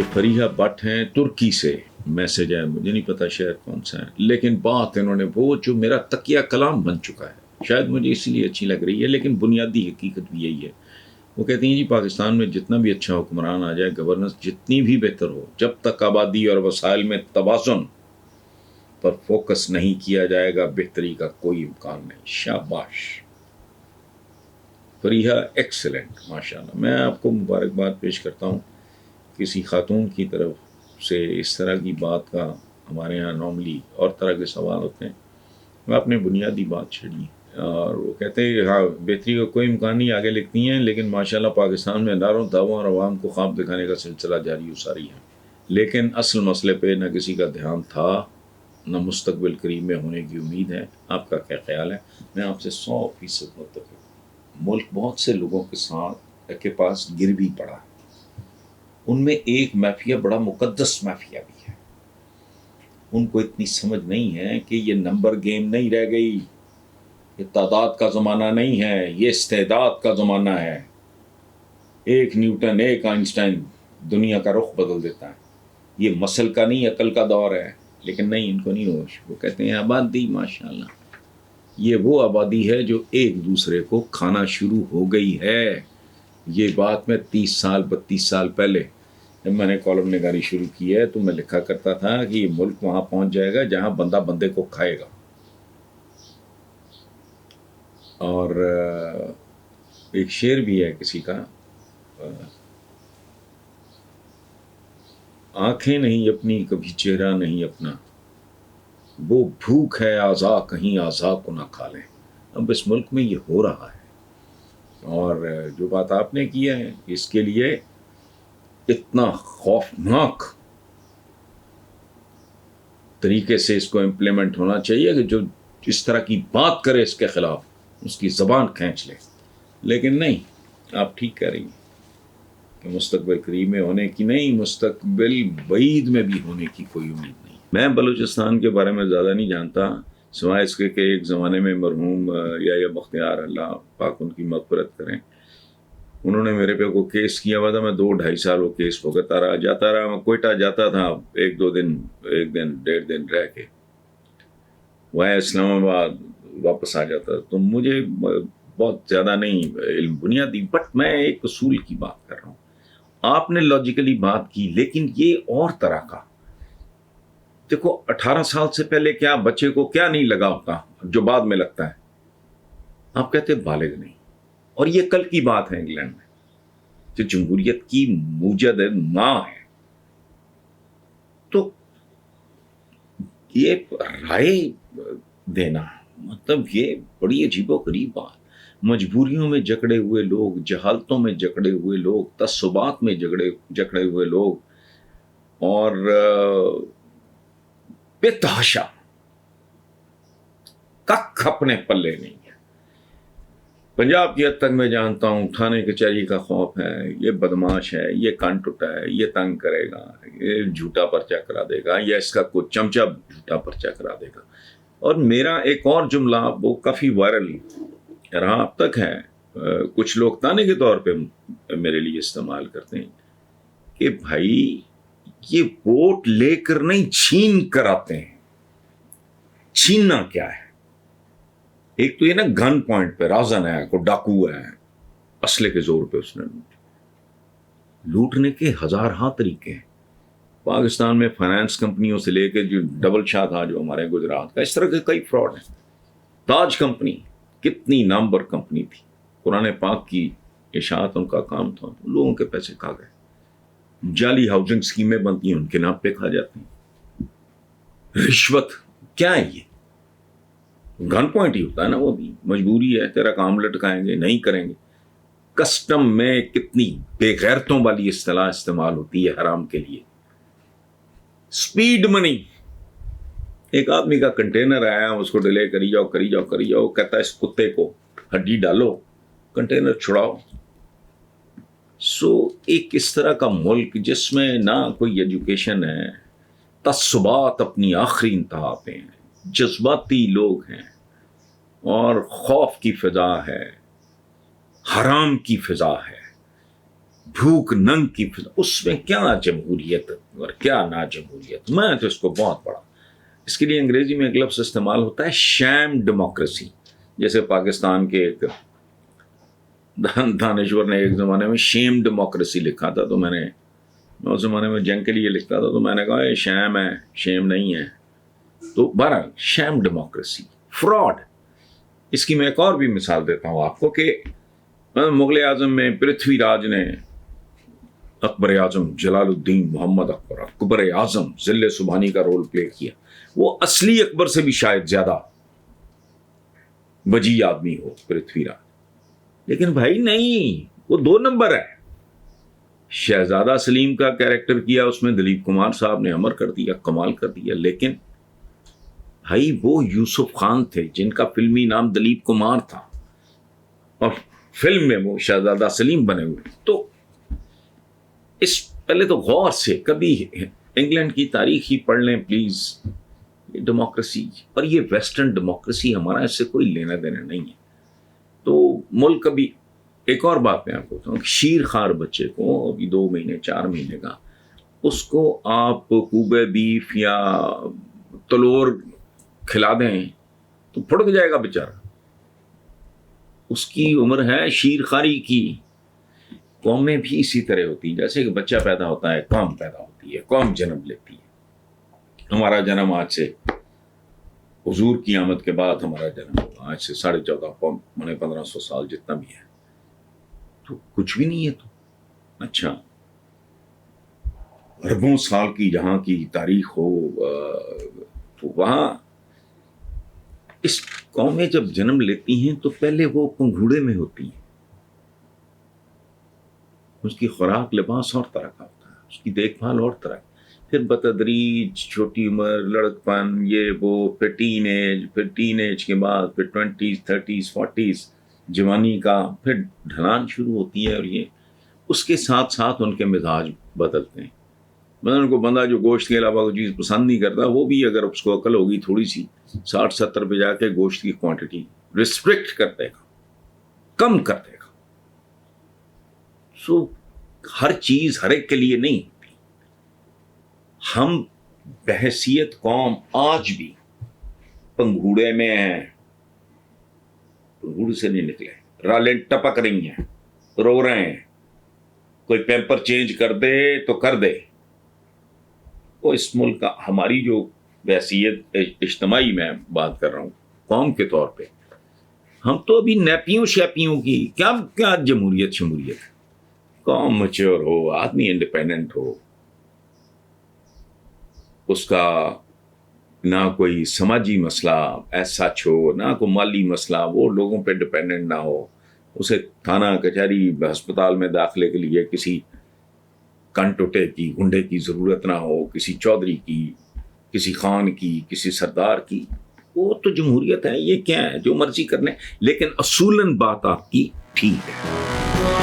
یہ فریحہ بٹ ہیں ترکی سے، میسج ہے مجھے نہیں پتا شاید کون سا ہے، لیکن بات انہوں نے وہ جو میرا تکیہ کلام بن چکا ہے، شاید مجھے اس لیے اچھی لگ رہی ہے، لیکن بنیادی حقیقت بھی یہی ہے۔ وہ کہتی ہیں جی پاکستان میں جتنا بھی اچھا حکمران آ جائے، گورننس جتنی بھی بہتر ہو، جب تک آبادی اور وسائل میں توازن پر فوکس نہیں کیا جائے گا، بہتری کا کوئی امکان نہیں۔ شاباش فریحہ، ایکسلنٹ، ماشاءاللہ۔ میں آپ کو مبارکباد پیش کرتا ہوں۔ کسی خاتون کی طرف سے اس طرح کی بات کا ہمارے ہاں نارملی اور طرح کے سوال ہوتے ہیں، وہ اپنے بنیادی بات چھڑی، اور وہ کہتے ہیں ہاں بہتری کا کوئی امکان نہیں، آگے لکھتی ہیں لیکن ماشاءاللہ پاکستان میں اداروں، دعووں اور عوام کو خواب دکھانے کا سلسلہ جاری و ساری ہے، لیکن اصل مسئلے پہ نہ کسی کا دھیان تھا، نہ مستقبل قریب میں ہونے کی امید ہے۔ آپ کا کیا خیال ہے؟ میں آپ سے 100% متفق ہوں۔ ملک بہت سے لوگوں کے پاس گر بھی پڑا، ان میں ایک مافیا بڑا مقدس مافیا بھی ہے۔ ان کو اتنی سمجھ نہیں ہے کہ یہ نمبر گیم نہیں رہ گئی، یہ تعداد کا زمانہ نہیں ہے، یہ استعداد کا زمانہ ہے۔ ایک نیوٹن، ایک آئنسٹائن دنیا کا رخ بدل دیتا ہے۔ یہ مسل کا نہیں، عقل کا دور ہے، لیکن نہیں، ان کو نہیں ہوش۔ وہ کہتے ہیں آبادی، ماشاءاللہ یہ وہ آبادی ہے جو ایک دوسرے کو کھانا شروع ہو گئی ہے۔ یہ بات میں 30 سال 32 سال پہلے جب میں نے کالم نگاری شروع کی ہے تو میں لکھا کرتا تھا کہ یہ ملک وہاں پہنچ جائے گا جہاں بندہ بندے کو کھائے گا۔ اور ایک شعر بھی ہے کسی کا، آنکھیں نہیں اپنی کبھی چہرہ نہیں اپنا، وہ بھوک ہے آزا کہیں آزا کو نہ کھا لیں۔ اب اس ملک میں یہ ہو رہا ہے، اور جو بات آپ نے کی ہے اس کے لیے اتنا خوفناک طریقے سے اس کو امپلیمنٹ ہونا چاہیے کہ جو اس طرح کی بات کرے اس کے خلاف اس کی زبان کھینچ لے، لیکن نہیں، آپ ٹھیک کہہ رہی ہیں کہ مستقبل قریب میں ہونے کی نہیں، مستقبل بعید میں بھی ہونے کی کوئی امید نہیں۔ میں بلوچستان کے بارے میں زیادہ نہیں جانتا، سوائے اس کے کہ ایک زمانے میں مرحوم یا بختیار، اللہ پاک ان کی مغفرت کریں، انہوں نے میرے پہ کو کیس کیا ہوا تھا۔ میں 2-2.5 سال وہ کیس بھگتا رہا، جاتا رہا، میں کوئٹہ جاتا تھا 1-2 دن، 1-1.5 دن رہ کے وہ اسلام آباد واپس آ جاتا۔ تو مجھے بہت زیادہ نہیں علم بنیادی، بٹ میں ایک اصول کی بات کر رہا ہوں۔ آپ نے لاجیکلی بات کی، لیکن یہ اور طرح کا، دیکھو 18 سال سے پہلے کیا بچے کو کیا نہیں لگا ہوتا جو بعد میں لگتا ہے؟ آپ کہتے بالغ نہیں، اور یہ کل کی بات ہے انگلینڈ میں جو جمہوریت کی موجد ماں ہے۔ تو یہ رائے دینا مطلب یہ بڑی عجیب و غریب بات۔ مجبوریوں میں جکڑے ہوئے لوگ، جہالتوں میں جکڑے ہوئے لوگ، تعصبات میں جکڑے ہوئے لوگ، اور بے تحاشا کک اپنے پلے نہیں ہے۔ پنجاب کی حد تک میں جانتا ہوں تھانے کچہری کا خوف ہے، یہ بدماش ہے، یہ کان ٹوٹا ہے، یہ تنگ کرے گا، یہ جھوٹا پرچہ کرا دے گا، یا اس کا کوئی چمچہ جھوٹا پرچہ کرا دے گا۔ اور میرا ایک اور جملہ وہ کافی وائرل رہا اب تک ہے، کچھ لوگ تانے کے طور پہ میرے لیے استعمال کرتے ہیں کہ بھائی یہ ووٹ لے کر نہیں، چھین کر آتے ہیں۔ چھیننا کیا ہے؟ ایک تو یہ نا گن پوائنٹ پہ رازن ہے، کوئی ڈاکو ہے، اسلحے کے زور پہ اس نے لوٹنے کے ہزارہا طریقے ہیں۔ پاکستان میں فائنانس کمپنیوں سے لے کے جو ڈبل شاہ تھا جو ہمارے گجرات کا، اس طرح کے کئی فراڈ ہیں۔ تاج کمپنی کتنی نامور کمپنی تھی، قرآن پاک کی اشاعت ان کا کام تھا، لوگوں کے پیسے کھا گئے۔ جعلی ہاؤسنگ اسکیمیں بنتی ہیں، ان کے نام پہ کھا جاتی ہیں۔ رشوت کیا ہے؟ یہ گن پوائنٹ ہی ہوتا ہے نا، وہ بھی مجبوری ہے، تیرا کام لٹکائیں گے، نہیں کریں گے۔ کسٹم میں کتنی بے غیرتوں والی اصطلاح استعمال ہوتی ہے حرام کے لیے۔ سپیڈ منی، ایک آدمی کا کنٹینر آیا، اس کو ڈیلے کری جاؤ، کہتا ہے اس کتے کو ہڈی ڈالو، کنٹینر چھڑاؤ۔ ایک اس طرح کا ملک جس میں نہ کوئی ایجوکیشن ہے، تعصبات اپنی آخری انتہا پہ ہیں، جذباتی لوگ ہیں، اور خوف کی فضا ہے، حرام کی فضا ہے۔ بھوک ننگ کی فضا، اس میں کیا جمہوریت اور کیا نا جمہوریت. میں تو اس کو بہت پڑھا. اس کے لیے انگریزی میں ایک لفظ استعمال ہوتا ہے شیم ڈیموکریسی. جیسے پاکستان کے ایک دانشور نے ایک زمانے میں شیم ڈیموکریسی لکھا تھا، تو میں نے اس زمانے میں جنگ کے لیے لکھتا تھا، تو میں نے کہا یہ شیم ہے، شیم نہیں ہے. تو بہرحال شیم ڈیموکریسی، فراڈ. اس کی میں ایک اور بھی مثال دیتا ہوں آپ کو کہ مغل اعظم میں پرتھوی راج نے اکبر اعظم جلال الدین محمد اکبر اعظم ذل سبحانی کا رول پلے کیا. وہ اصلی اکبر سے بھی شاید زیادہ بجی آدمی ہو پرتھوی راج، لیکن بھائی نہیں، وہ 2 نمبر ہے. شہزادہ سلیم کا کیریکٹر کیا اس میں دلیپ کمار صاحب نے، امر کر دیا، کمال کر دیا. لیکن بھائی وہ یوسف خان تھے جن کا فلمی نام دلیپ کمار تھا، اور فلم میں وہ شہزادہ سلیم بنے ہوئے. تو اس پہلے تو غور سے کبھی انگلینڈ کی تاریخ ہی پڑھ لیں پلیز. یہ ڈیموکریسی اور یہ ویسٹرن ڈیموکریسی ہمارا اس سے کوئی لینا دینا نہیں ہے. تو ملک کبھی ایک اور بات میں آپ کو بتاؤں، شیر خار بچے کو ابھی 2 مہینے 4 مہینے کا، اس کو آپ کوبے بیف یا تلور کھلا دیں تو پھڑک جائے گا بیچارہ. اس کی عمر ہے شیر خاری کی. قومیں بھی اسی طرح ہوتی ہیں، جیسے کہ بچہ پیدا ہوتا ہے قوم پیدا ہوتی ہے، قوم جنم لیتی ہے. ہمارا جنم آج سے حضور کی آمد کے بعد ہمارا جنم ہوا، آج سے 1450 1500 سال جتنا بھی ہے، تو کچھ بھی نہیں ہے. تو اچھا اربوں سال کی جہاں کی تاریخ ہو، تو وہاں اس قومیں جب جنم لیتی ہیں تو پہلے وہ پنگھوڑے میں ہوتی ہیں. اس کی خوراک لباس اور طرح کا ہوتا ہے، اس کی دیکھ بھال اور طرح کی. پھر بتدریج چھوٹی عمر، لڑکپن، یہ وہ، پھر ٹین ایج کے بعد پھر 20s 30s 40s جوانی کا پھر ڈھلان شروع ہوتی ہے. اور یہ اس کے ساتھ ساتھ ان کے مزاج بدلتے ہیں. مثلا ان کو بندہ جو گوشت کے علاوہ کوئی چیز پسند نہیں کرتا، وہ بھی اگر اس کو عقل ہوگی تھوڑی سی 60-70 پہ جا کے گوشت کی کوانٹٹی ریسٹرکٹ کر دے گا، کم کر دے گا. سو ہر چیز ہر ایک کے لیے نہیں ہوتی. ہم بحیثیت قوم آج بھی پنگھوڑے میں ہیں، پنگھوڑے سے نہیں نکلے. رالیں ٹپک رہی ہیں، رو رہے ہیں. کوئی پیمپر چینج کر دے تو کر دے. وہ اس ملک کا ہماری جو بحیثیت اجتماعی میں بات کر رہا ہوں قوم کے طور پہ، ہم تو ابھی نیپیوں شیپیوں کی کیا جمہوریت شمولیت. قوم میچور ہو، آدمی انڈیپینڈنٹ ہو، اس کا نہ کوئی سماجی مسئلہ ایسا ہو، نہ کوئی مالی مسئلہ، وہ لوگوں پہ ڈیپینڈنٹ نہ ہو. اسے تھانہ کچہری ہسپتال میں داخلے کے لیے کسی کنٹوٹے کی گنڈے کی ضرورت نہ ہو، کسی چودھری کی، کسی خان کی، کسی سردار کی. وہ تو جمہوریت ہے. یہ کیا ہے جو مرضی کرنے، لیکن اصولاً بات آپ کی ٹھیک ہے.